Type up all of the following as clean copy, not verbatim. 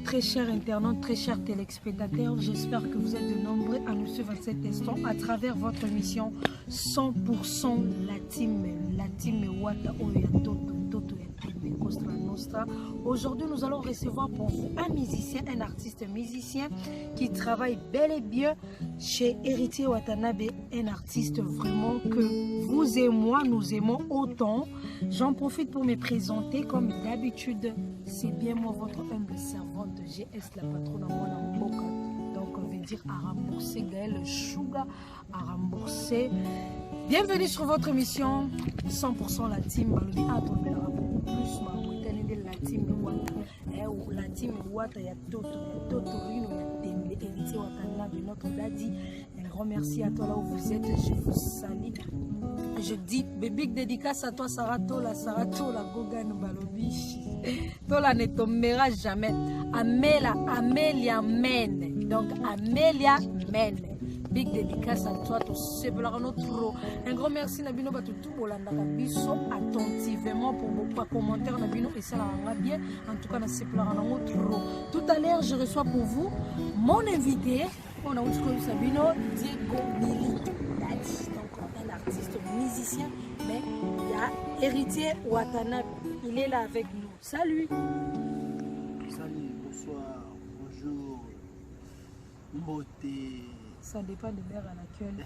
très chers internautes, très chers téléspectateurs, j'espère que vous êtes de nombreux à nous suivre à cet instant à travers votre émission 100% la team Wata Oya Toto Costa Nostra. Aujourd'hui, nous allons recevoir pour vous un musicien, un artiste musicien qui travaille bel et bien chez Héritier Watanabe, un artiste vraiment que vous et moi, nous aimons autant. J'en profite pour me présenter comme d'habitude. C'est bien moi, votre humble servante GS, la patronne à moi dans Boca. Donc, on veut dire à rembourser Gaël Chouga, à rembourser. Bienvenue sur votre émission 100% la team. Beaucoup plus, la team Wata. La team Wata, il y a Toto Rino, il y a Tembe, Héritier Watanabe, notre daddy. Un grand merci à toi là où vous êtes. Je vous salue. Je dis, bébé, dédicace à toi, Saratola, Gogan, Balobi. Tola ne tombera jamais. Amélia mène. Donc, Amélia mène. Big dédicace à toi, tout trop. Un grand merci, Nabino, tout Bolanda, Biso, attentivement pour vos commentaires, Nabino, et ça va bien. En tout cas, trop. Tout à l'heure, je reçois pour vous mon invité, on a aussi Sabino, Diego Milito. Donc, un artiste musicien, mais il y a Héritier Watanabe. Il est là avec nous. Salut. Salut, bonsoir, bonjour, beauté. Ça dépend de l'heure à laquelle.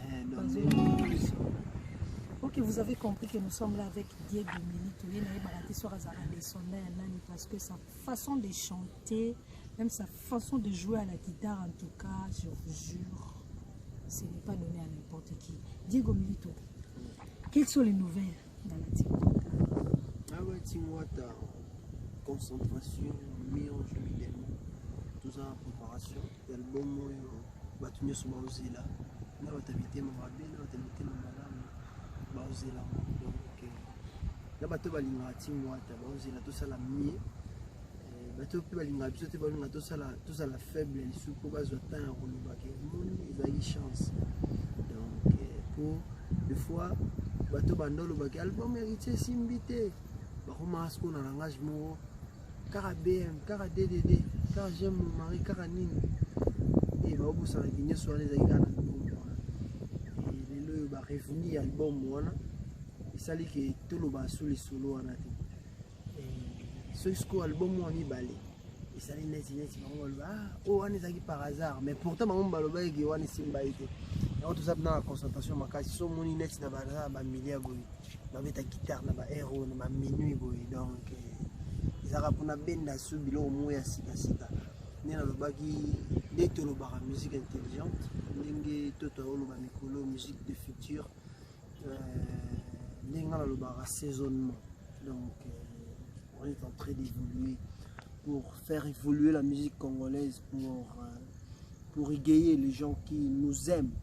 Ok, vous avez compris que nous sommes là avec Diego Milito. Parce que sa façon de chanter, même sa façon de jouer à la guitare, en tout cas, je vous jure, ce n'est pas donné à n'importe qui. Diego Milito, quelles sont les nouvelles dans la team Wata? Ah ouais, team Wata, concentration, mélange évidemment, tout ça en préparation. L'album, tu n'es pas osé là. Là, tu as habité mon rabais, là, tu as habité mon madame, tu as osé là. Donc, là, tu as la team Wata, tu as osé là, tout ça la mieux. Tu as tout ça la faible, il faut pas attendre ils ont eu chance. Donc, pour des fois, tu as l'album héritier Simbité. Comment est-ce qu'on a l'engagement? Car BM, car DDD, car j'aime mon mari, car Nini. Et va au bout ça revient sur les gars l'album. Et le va revenir album moi. Et ça dit que tout le bas sous les solos en a. Et ce album moi mi balé. Et ça dit net oh on est par hasard mais pourtant mon baloba et on est simba été. Et tout ça dans la concentration ma case sur mon net na ba milliard boy. Na beta guitare na ba héros na ba minuit boy donc ezaka pona benda subilo mo ya sika sika. Nena lobaki dès que le bar musique intelligente ndenge toto lo ba mikolo musique de futur ndenga le bar assaisonnement donc on est en train d'évoluer pour faire évoluer la musique congolaise pour égayer les gens qui nous aiment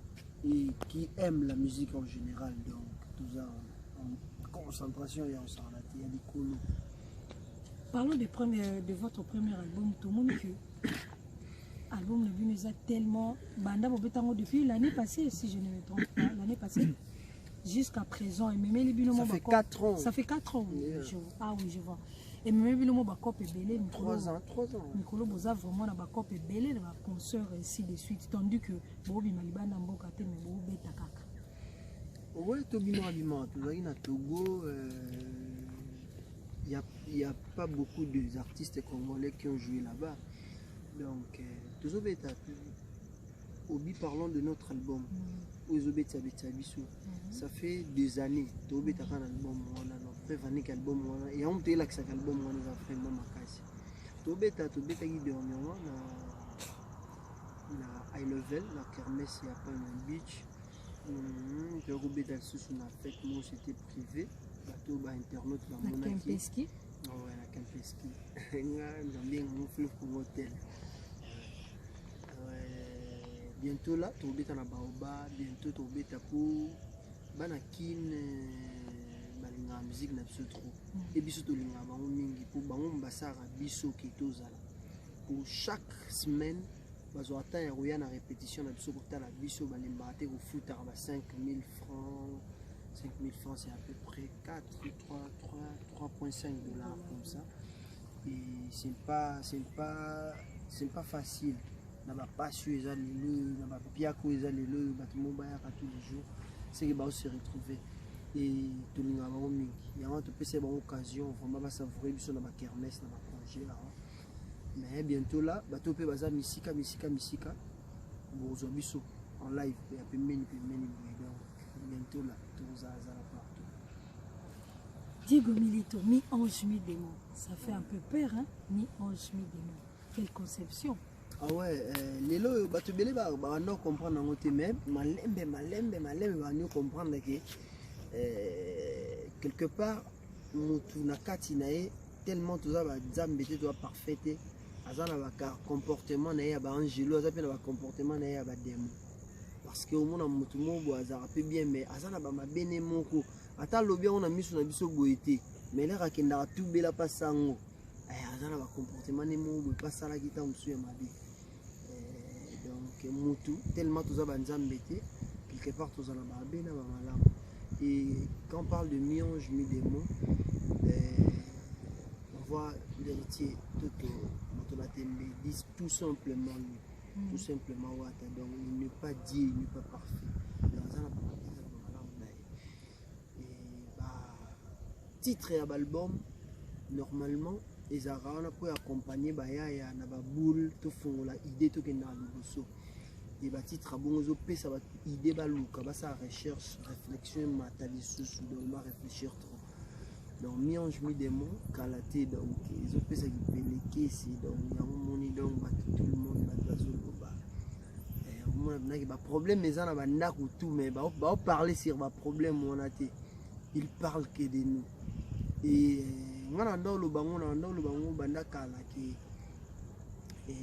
et qui aiment la musique en général donc tout ça en concentration et en sarlati il y a des colos. Parlons de votre premier album, tout le monde que album le nous a tellement banda depuis l'année passée si je ne me trompe pas l'année passée jusqu'à présent et même les binomo ça fait 4 ans. Ça fait 4 ans. Yeah. Ah oui, je vois. Et même les binomo bakop est belé 3 ans. Mikolo boza vraiment na bakop est belé na concert ainsi de suite tandis que Bobi Malibanda mboka te mais Bobi beta kaka. Ouais, Tobino Aliment, tu vois, il y a Togo il y a pas beaucoup d'artistes congolais qui ont joué là-bas. Donc, toujours bêta. Obi, parlons de notre album. Ça fait des années. Tu as un album, un album, et on te l'a que album, on a fait ma case. Tu as dernièrement na high level, la kermesse, il y a pas un beach. Tu as sous la fête, moi c'était privé. Tu as internaute dans mon Kempeski. Ouais, la Kempeski. J'aime bien mon fleuve pour hôtel. Bientôt là, tu vas dans Baoba, bientôt tu vas pour Banakin, la musique n'a pas trop. Et biso to linga bango mingi pour bango mbasara biso kitozala. Pour chaque semaine, bazo ata ya roya na répétition na biso kotala biso balemba te ko futa ba 5000 francs. 5000 francs c'est à peu près 3,5 $ comme ça. Et c'est pas c'est pas facile. Na ba passion eza lelo, na ba piako eza lelo, bato mobayaka tous les jours. C'est que ba se retrouver et tout le monde va mingi. Il y a un peu c'est une occasion vraiment ba savourer biso na ba kermesse na ba congé là. Mais bientôt là, bato pe baza misika. Bon biso en live et après meni bientôt là tout ça là partout. Diego Milito, mi-ange, mi-démon. Ça fait un peu peur, hein? Mi-ange, mi-démon. Quelle conception! Ah ouais, les lots, tu vas comprendre en côté même, malembe, va comprendre que quelque part, tu n'as qu'à t'inaïe tellement tout ça va zambété, tu vas parfaiter. Azana va comportement naïe, va angelo, azana va comportement naïe, va démon. Parce que au monde a mutumo, azara peut bien, mais azana va ma béné mon coup. Attends, le bien on a mis sur la biso goïté, mais là, quand on a tout bela pas sango, azana va comportement naïe, mon pas ça la guitare, monsieur ma vie. Donc, mutu, tellement tout ça va zambété, quelque part tout ça va bien, va malade. Et quand on parle de mi-ange, mi-démon, on voit l'héritier tout simplement lui. Tout simplement Wata. Donc il n'est pas Dieu, il n'est pas parfait. Et titre et album, normalement, les Arabes on peut accompagner Baya na ba boule, tout fond la idée tout dans le bosso. Et bah titre bon aux ça va idée balouka, bah ça recherche, réflexion, matalisme, donc on va réfléchir trop. Donc mi-ange mi-démon kalaté donc ils ont fait ça qui pénéqué c'est donc il y a un monde donc tout le monde va bazoloba et au moins il y a problème mais ça n'a pas ndaku tout mais bah parler sur ma problème on a été il parle que de nous et on a dans le bango banda kala qui et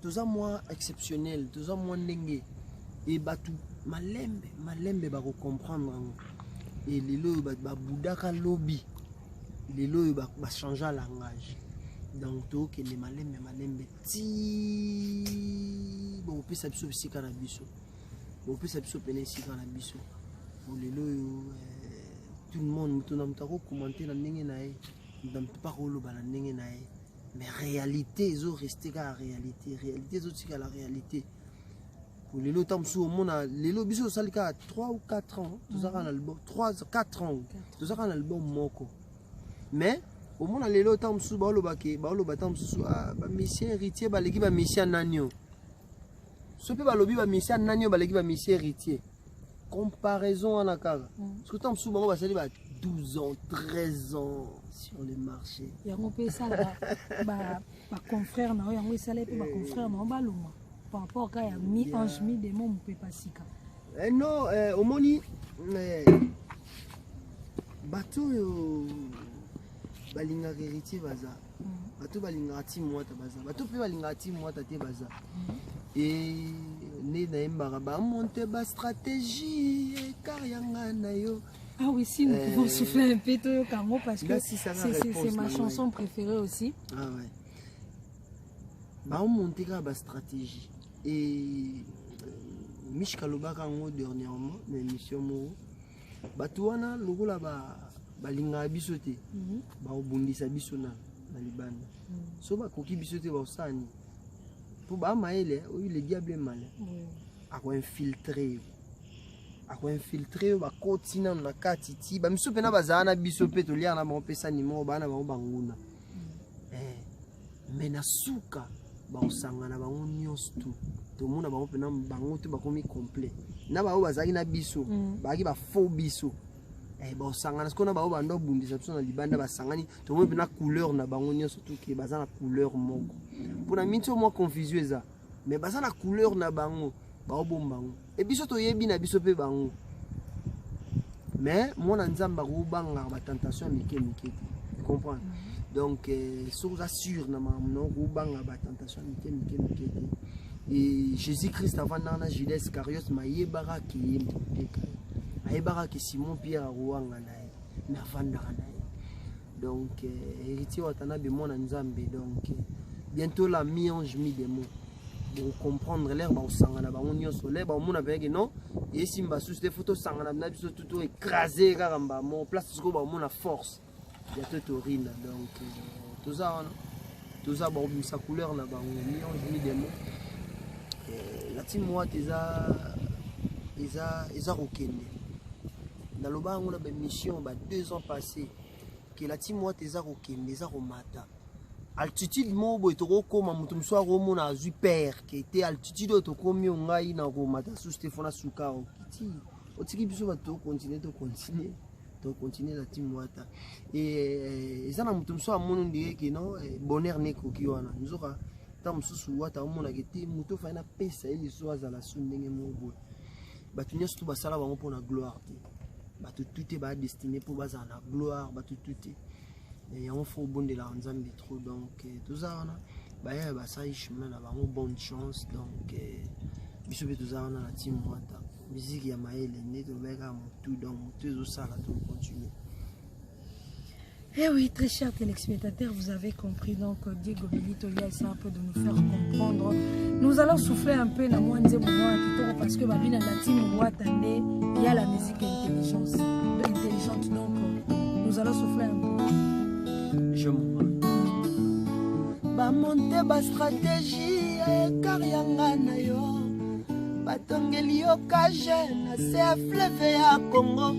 tout ça moi exceptionnel tout ça moi ndenge et bah tout malembe va comprendre. Et les lois boudaka lobby les lois changer langage donc tout que les malembe ti bon peut ça biso bisika na biso bon peut ça biso pene sika na biso pour les lois tout le monde mutuna mutako commenter na ndenge na ye ndam pas koloba na ndenge na ye mais réalité ils ont resté qu'à réalité ils ont dit qu'à la réalité. Pour les lots, au monde, les lots, biso salika 3 ou 4 ans, tout ça un album, 4 ans, tout ça un album moko. Mais au monde, les lots, tamsou, baolobake, baolobatamsou, monsieur héritier, balegi ba monsieur nanyo. Ce peut balobi ba monsieur nanyo, balegi ba monsieur héritier. Comparaison en akara. Parce que tamsou, bango basali ba 12 ans, 13 ans sur le marché. Il y a un peu ça, ba confrère, na yango salé pe ba confrère, na baluma. Par rapport à mi-ange, mi-démon, on ne peut pas s'y faire. Non, au moni, bateau, balinga héritier baza. Bateau balinga ati mwata baza. Bateau pe balinga ati mwata te baza. Et né na mbara ba monter ba stratégie car yanga na yo. Ah oui, si nous pouvons souffler un peu tout Kango parce que c'est ma chanson préférée aussi. Ah ouais. Ba monter ba stratégie. Et Mishkalobaka dernièrement, mais mission mo Batouana, logo là balinga bisote, baobundisa bisona na libanda. So ba koki bisote ba osani. Pour ba maele, oui le diable est mal. Ako infiltrer. Ba kotina na katiti, ba miso pena bazana bisope to lia na ba pesa nimo bana ba banguna. Menasuka ba osangana ba nyonso tout. Tout le monde a bango te bakomi complet na ba bazaki na biso baki ba faux biso ba sangana ce qu'on a ba bando bundisa biso na libanda ba sangani to mo pe na couleur na bango nyonso tout ke baza na couleur moko pour na minto mo confusion eza mais baza na couleur na bango ba obombango et biso to yebi na biso pe bango mais mon nzamba ko banga ba tentation mike tu comprends donc sur assure na no ko banga ba tentation mike et Jésus-Christ avant dans Judas Iscariot maïebara qui maïebara qui Simon Pierre Rouanga na vandara donc héritier watana be mon nzambe donc bientôt la mi-ange mi-démon pour comprendre l'air ba osangana ba onyo soleil ba mona avec non et simba sous des photos sangana na biso tout écrasé karamba mon place ko ba mona force il y a toute urine donc tout ça tous ça bon sa couleur na bango mi mi démon la team Wata eza rokende dans le bango na ba mission ba 2 ans passés que la team Wata eza rokende eza romata altitude mobo etokokoma mutu mso akomona azwi père qui était altitude otokomi ngai na romata sous Stéphane Souka okiti otiki biso ba to continuer la team Wata et ça na mutu mso amono ndike que non bonheur neko ki wana nzoka ta msusu Wata omona kete mutu fa na pesa ili so azala su ndenge mobo batu nyonso to basala bango mpona gloire te batu tout ba destiné pour bazala na gloire batu tout et on faut bon de la nzambe trop donc tout ça on a bah ça il chemin là vraiment bonne chance donc biso be tout ça on a la team Wata musique ya maele net au bega tout donc tout ça là tout continuer. Eh oui, très chers téléspectateurs, vous avez compris donc Diego Milito il essaie un peu de nous faire comprendre. Nous allons souffler un peu dans moins de moments parce que babina la team Wata il y a la musique intelligente donc nous allons souffler un peu. Je m'en ba monter ba stratégie car yanga na yo batongeli yo kage na se fleuve ya Congo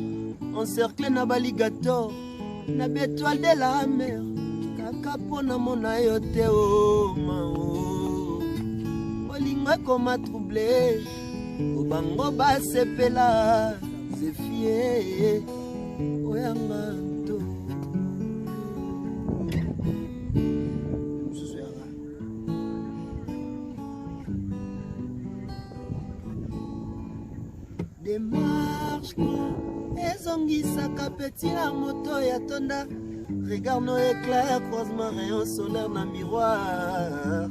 encerclé na baligator na bétoile de la mer kaka pona mona yo te o mao olinga koma troublé obango ba sepela zefie oyanga to démarche ezongisaka petit la moto ya tonda regard no éclair croisement rayon solaire na miroir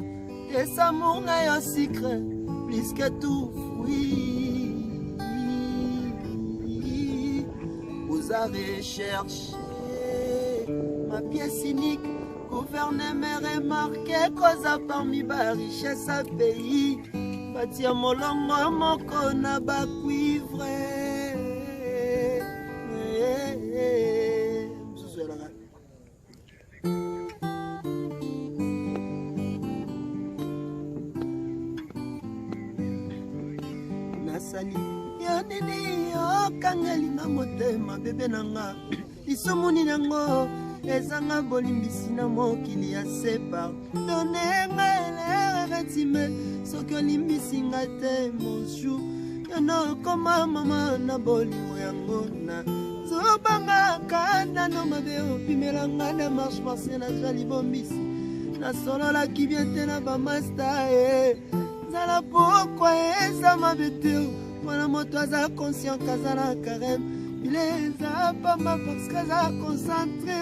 tes amours na yo secret plus que tout fruit vous avez cherché ma pièce unique gouverner mes remarqué cause parmi ba richesse à pays batia molongo moko na bacuivre nasali yo nini okangelinga motema bebe nanga lisomoni nango ezanga bolimbisi na mokili ya sepa donenga elere retime soki olimbisi nga te monsu yono koma mama na bolingo yango na zobanga kanda no mabe opimelanga na marche marse na jali bombisi nasololaki bien te na bamasta nzala pokwa eza mabe te wana moto aza conscient kazala carême il eza pamba parce kaza concentré.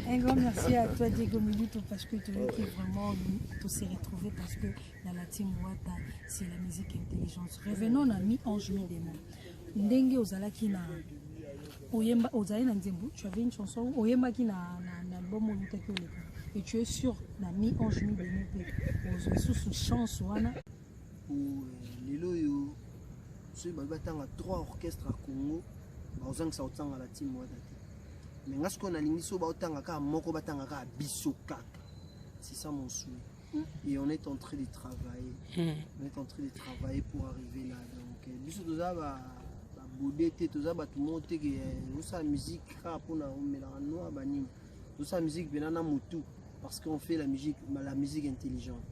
Un grand merci à toi Diego Milito parce que tu as vraiment tous s'est retrouvé parce que dans la team Wata c'est la musique intelligente. Revenons à mi-ange mi-démon. Ndenge ozalaki na oyemba ozali na nzembo, tu avais une chanson oyemba ki na album olutaki oleka et tu es sûr na mi-ange mi-démon pe sous chance wana lelo yo so batanga 3 orchestres à Congo bazangisa otanga la team Wata. Mais ce qu'on a l'initié, c'est ça mon souhait. Et on est en train de travailler. On est en train de travailler pour arriver là. Donc, tout ça, la musique, tout ça, la musique, parce qu'on fait la musique intelligente.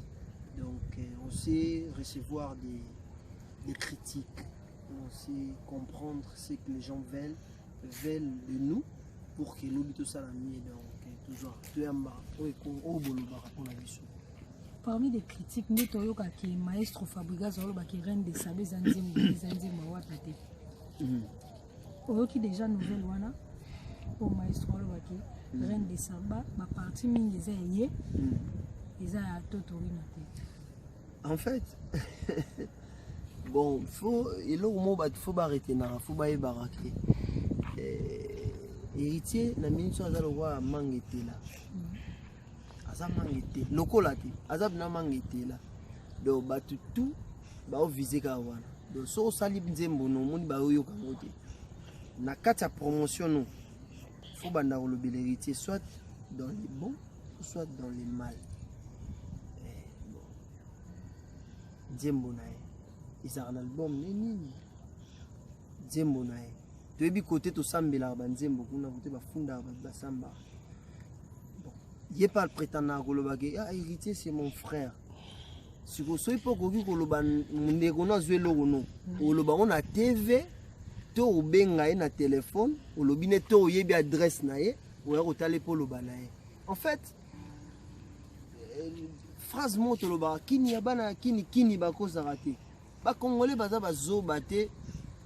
Donc, on sait recevoir des critiques. On sait comprendre ce que les gens veulent de nous. Pour que l'objet tout ça la mienne donc toujours parmi les critiques nous toyoka que maestro Fabregas oloba ki reine de sabe zanzema Wata te oyoki déjà nouvelle wana au maestro oloba ki reine de saba ba partie mingi eza ye eza ya totorina te en fait bon faut eloko mo ba faut arrêter na faut ba ebaraké héritier na ministre azalo wa mangetela aza mangete lokola te aza na mangetela donc batu tout ba o viser ka wana donc so sali nzembo no moni ba oyo ka ngote na kati ya promotion no faut banda ko lobela héritier soit dans les bons, soit dans les mal. Nzembo na ye. Ils ont un album, Nzembo na ye. Tu es côté to sambela ba Nzembo kuna côté ba funda ba samba. Bon, il pas le prétendant koloba ke ah héritier c'est mon frère. Si vous soyez pas koki koloba ndeko na zwelo kono. Koloba on a TV to obenga ye na téléphone, olobi ne to yebi adresse na ye, ou ya kotale po loba na ye. En fait, phrase moto loba kini yabana kini bakoza raté. Ba congolais baza bazo baté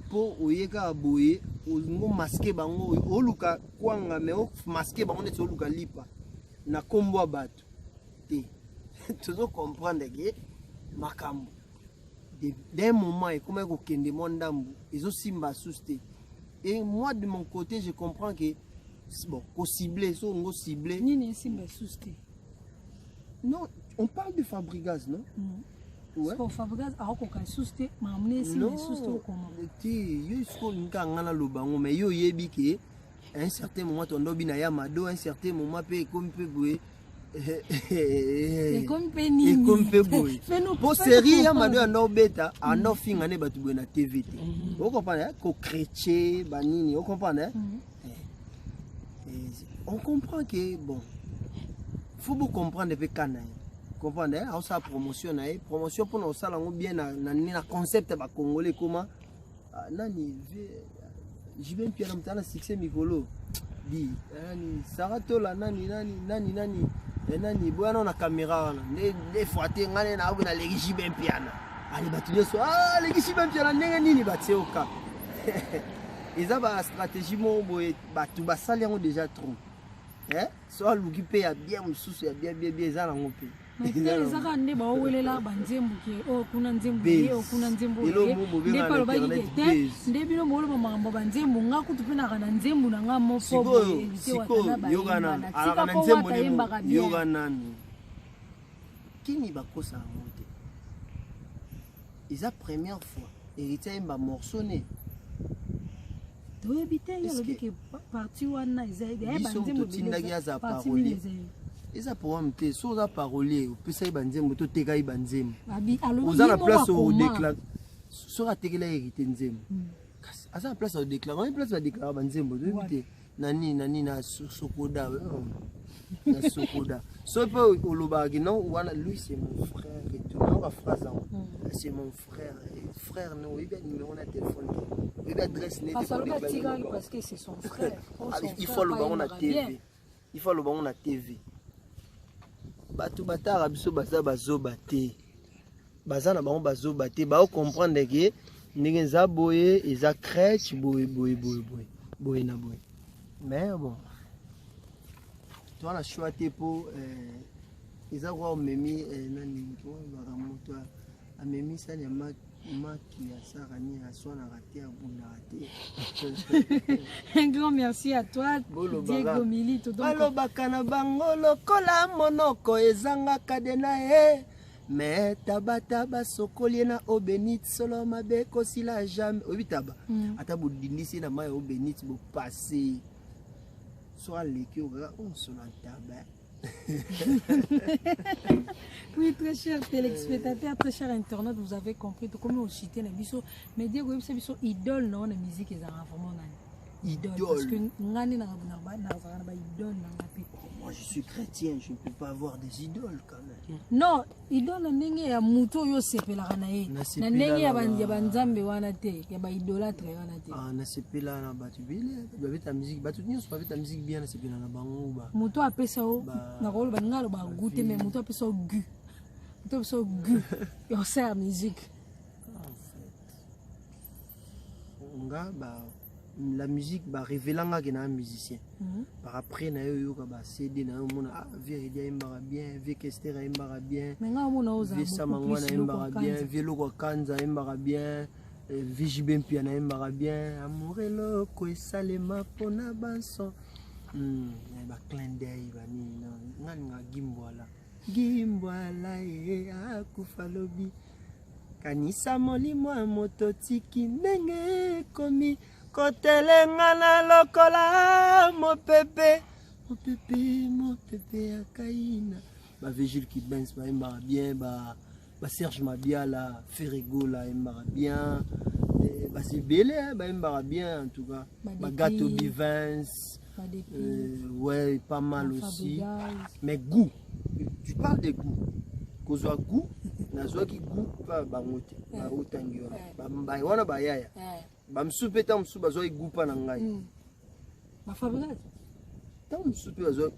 po oyeka aboye, ngo masquer bango, oluka kwanga me o masquer bango net oluka lipa na kombo bato. Te. Toujours comprendre que makambo d'un moment et comme il y a des gens ils ont simba sousté. Et moi de mon côté je comprends que bon qu'on ciblé so on ciblé ni simba sousté. Non, on parle de Fabregas, non? Ouais. Parce que Fabregas a encore sousté mais amené simba sousté comment? Yo isko nka ngana lobango mais yo yebi que à un certain moment ton dobi na yamado, à un certain moment pe comme pe boué. Et comme Penny. Pour série, il y a un bêta, un offing à na TV. Vous comprenez? Qu'on chrétien, banini, vous comprenez? On comprend que bon, faut vous comprendre depuis quand. Comprenez? On sa promotion pour nous ça bien na concept ba congolais comment nani j'y vais bien dans succès mikolo dit nani saratola nani nani bwana na caméra ne foate ngane na na legishi ben piana ali batunye so legishi ben piana ndenge nini batseoka eza ba stratégie mo boye batu basali yango déjà trop so aluki pe ya bien mususu ya bien za na ngope eza ka nde ba welela banzembu ke kuna nzembu ye kuna nzembu ye nde palo ba yite nde bino molo ba mambo banzembu ngaku tupena kana nzembu na ngamo fobo yogana ala nzembu ni yogana kini bakosa ngote eza première fois héritier mba morceauné to ebite yo ke parti wana eza banzembu tindaki za parolier eza problème te so za parolier opesa banzembu to teka banzembu oza na place au déclare so atekela héritier nzembu asa na place au déclare on place va déclarer banzembu to ebite nani na sokoda na sokoda so pe olobaki non wana lui c'est mon frère et tout la phrase c'est mon frère non il y a numéro de téléphone il y a adresse net parce que c'est son frère il faut le baron na TV il faut le baron na TV batu batara biso baza bazoba te baza na bango bazoba te ba comprendre que ndenge nza boye eza crèche boye na boye mais bon toi la choix te po eza kwa memi nani ko ba moto amemi ça ya maki ya sarani ya swana raté ya bunda raté. Un grand merci à toi Diego Milito. Balobaka na bango lokola monoko ezanga kadena e mais tabata sokoli na obenit solo mabe kosila jamais obitaba ata bodindisi na mai obenit bo passer soit leki on son taba. Oui, très chers téléspectateurs, très chers internautes, vous avez compris tout comme on citait les biso, mais Diego c'est biso idole non la musique est vraiment idole parce que ngani na idole na moi je suis chrétien, je ne peux pas avoir des idoles quand même. Non, idole ndenge ya muto yo sepela na ye na ndenge ya banzambe wana te ya ba idolâtre wana te na sepela na batu bile ba ta musique batu nyonso ba ta musique bien na sepela na bango ba muto apesa o na rolo ba ngalo ba goûter mais muto apesa o gu muto apesa o gu yo sa musique en fait nga ba la musique ba révélanga que na un musicien par après na yo ka ba CD na yo mona vérité imbara bien vekester imbara bien mais nga mona oza samangwana imbara bien velo ko kanza imbara bien vijibem pia na imbara bien amorelo ko esalema pona banso ba clin d'œil ba ni nga gimbwala akufalobi kanisa molimo moto tiki ndenge komi kotelenga na lokola mopepe mon pépé à Kaina. Bah Vigile qui benz, bah il m'a bien, bah Serge Mabiala, Ferrigo là, il m'a bien. Bah c'est belé, bah il m'a bien en tout cas. Bah Gâteau Bivens, ouais, pas mal aussi. Mais goût, tu parles de goût. Qu'on soit goût, na soit qui goût, bah moté, bah otangi, bah wana bah yaya. Bah m'soupe tant m'soupe, bah soit goût pas n'angai. Ma fabrique. Tant m'soupe bah soit.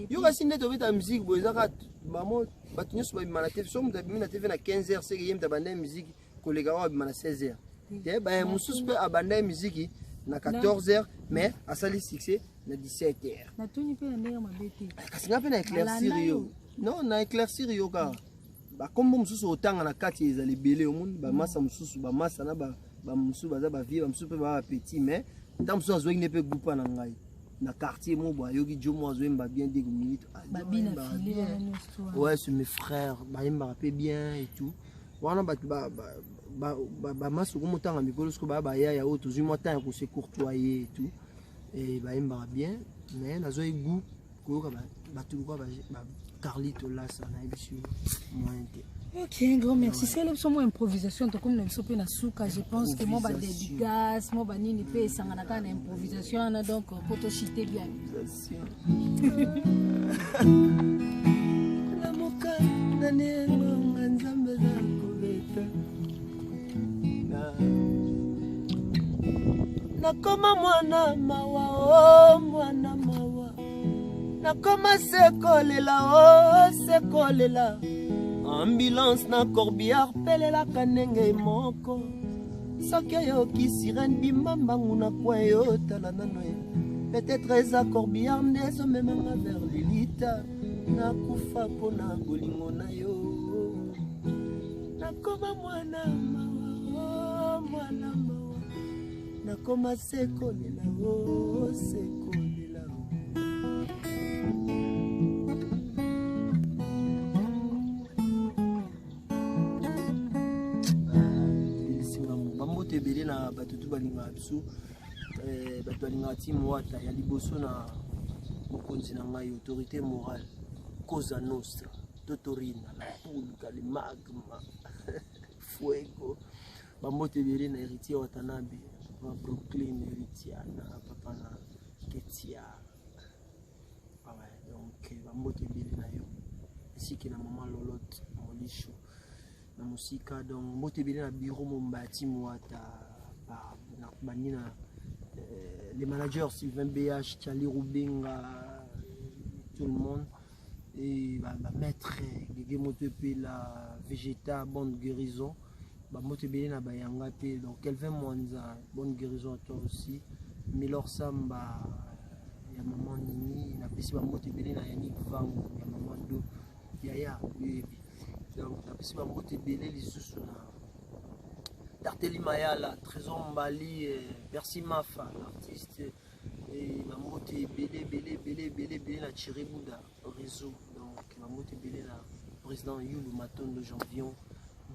Yo kasi neto vita musique, boy zakat, bah moi, bah tu n'es pas malade, somme d'abîmer la TV na 15h, c'est que yem t'abandonner musique, collègue à abîmer na 16h. Bah m'soupe abandonner musique na 14h, mais à sali succès na 17h. Na tuni pe na ndenge mabete. Kasi nga pe na éclaircir yo. Non, na éclaircir yo ka. Ba kombo mususu otanga na kati ezali belé au monde, ba massa mususu ba massa na ba mususu baza ba vie, ba mususu pe ba petit mais tant mususu azoi ne pe groupe na ngai. Na quartier mo boy yoki jomo azoi mba bien des minutes. Babi na filé na ouais, c'est mes frères, ba mba rappé bien et tout. Wana ba massa ko motanga mikolo sko ba ya ya auto zui motan ko se courtoyer et tout. Et bah mba bien mais na zoi goût ko ba tout quoi ba Carlito là ça na émission moins. Ok, un grand merci. C'est l'option improvisation. Donc comme nous sommes na souka, je pense que moi ba dédicace, moi ba nini pe sanganaka na improvisation na donc poto chiter bien. La moka na nengo nzambe za kobeta. Na koma mwana mawa, oh mwana mawa. Nakoma sekolela ambulance na corbillard pelela kanenge moko soki oyoki sirène bimambangu na coin yo tala nano ye peut-être eza corbillard nde ezomemanga vers lilita nakufa mpona bolingo na yo nakoma mwana mawa mwana mawa nakoma sekolela sekolela. Belé na batutu balinga biso batu balinga team wata ya liboso na mokonzi na ngai autorité morale Cosa Nostra Totorina la Pulga le Magma Fuego bambote belé na héritier Watanabe na Brooklyn héritier na papa na Ketia donc bambote belé na yo ici que na maman Lolotte Molisho na musika donc mbote belé na bureau mombati mwata na banina les managers Sylvain BH, Charlie Rubenga, tout le monde et maître Guégué Motepe la Végéta bonne guérison mbote belé na bayanga te donc Kelvin Mwanza bonne guérison à toi aussi Milor Samba ya maman Nini na pesi mbote belé na Yannick Vango ya maman Do Yaya donc tapisi bambote belé lisusu na Tarteli Mayala Trésor Mbali Bercy Mafa l'artiste et bambote belé na Thierry Bouda réseau donc bambote belé na président Youlou Matondo Janvion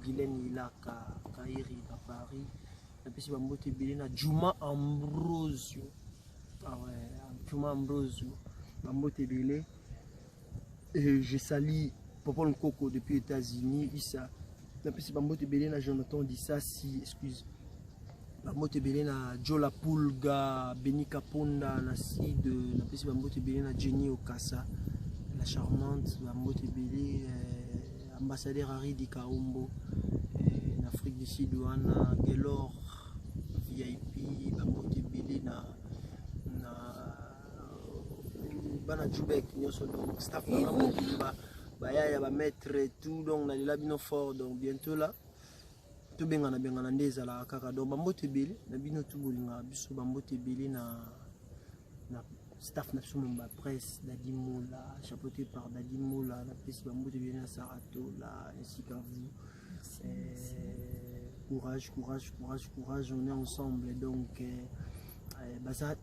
Guylaine Ilaka Kairi à Paris tapisi bambote belé na Juma Ambrosio Juma Ambrosio bambote belé et je salue Popol Nkoko depuis les États-Unis, Issa. Napesi bambote belé na Jonathan Dissasi, excuse. Bambote belé na Jola Pulga, Beni Kaponda, na Sid, napesi bambote belé na Jenny Okasa, la charmante, bambote belé ambassadeur Harry Di Kaombo, en Afrique du Sud, Ouana, Gelor, VIP, bambote belé na Bana Djoubek, donc staff Baya va mettre tout donc na labino fort donc bientôt là tout bengana ndeza la kaka donc bambote belé na bino tout bolinga biso bambote belé na staff na biso mba presse Dadi Moula chapeauté par Dadi Moula la pesi bambote belé na Sarato là ainsi qu'à vous courage on est ensemble donc baza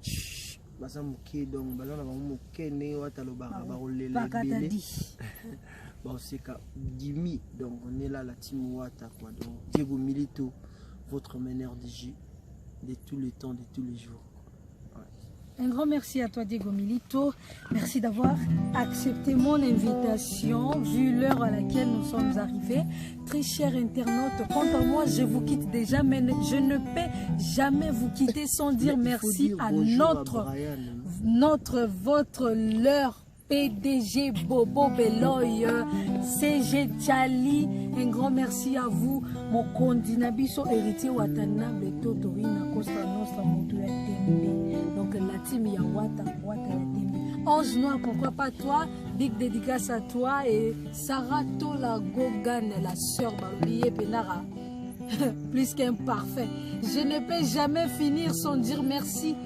moke donc baza na bango moke ndenge watalobaka bakolela ebele baseka Dimi donc on est là la team Wata quoi donc Diego Milito votre meneur de jeu de tous les temps de tous les jours ouais. Un grand merci à toi, Diego Milito. Merci d'avoir accepté mon invitation, vu l'heure à laquelle nous sommes arrivés. Très chers internautes, quant à moi, je vous quitte déjà, mais je ne peux jamais vous quitter sans dire merci à votre leur PDG Bobo Beloy, CG Tchali. Un grand merci à vous, mon condinabiso héritier Watanabe Totorina Costa Nostra Montoya Tembe. Donc la team Yawata, Wata la Tembe. Ange Noir, pourquoi pas toi? Big dédicace à toi et Sarah Tola Gogan, la sœur Baroulier Penara. Plus qu'un parfait. Je ne peux jamais finir sans dire merci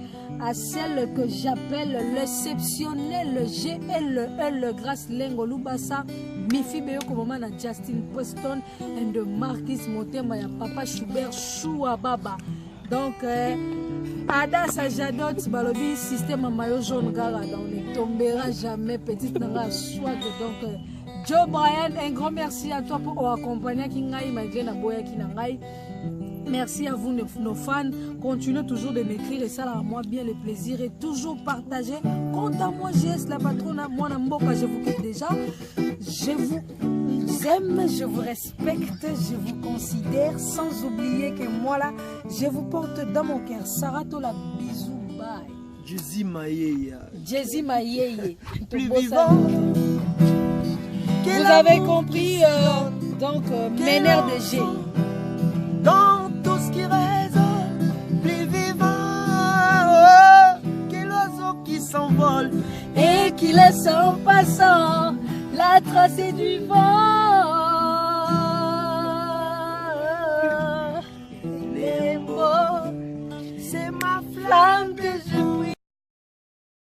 à celle que j'appelle l'exceptionnel GLE grâce Lengo Lubasa, Mifi Beyoko Momana Justin Preston and the Marquis Motema ya Papa Schubert Choua Baba. Donc, Ada Sajadot Balobi, système à maillot jaune gara, on ne tombera jamais petite nanga soit. Donc, Joe Brian, un grand merci à toi pour accompagner Kingai Magena Boya Kinangai. Merci à vous, nos fans. Continuez toujours de m'écrire et ça, à moi, bien le plaisir et toujours partager. Quant à moi, GS, la patronne, moi, Namboka, je vous quitte déjà. Je vous aime, je vous respecte, je vous considère, sans oublier que moi, là, je vous porte dans mon cœur. Saratola, bisous, bye. Jésus Maïe. Jésus Maïe. Plus vivant. Vous avez compris, donc, Ménère de G. Dans tout ce qui résonne, plus vivant que l'oiseau qui s'envole et qui laisse en passant la tracée du vent.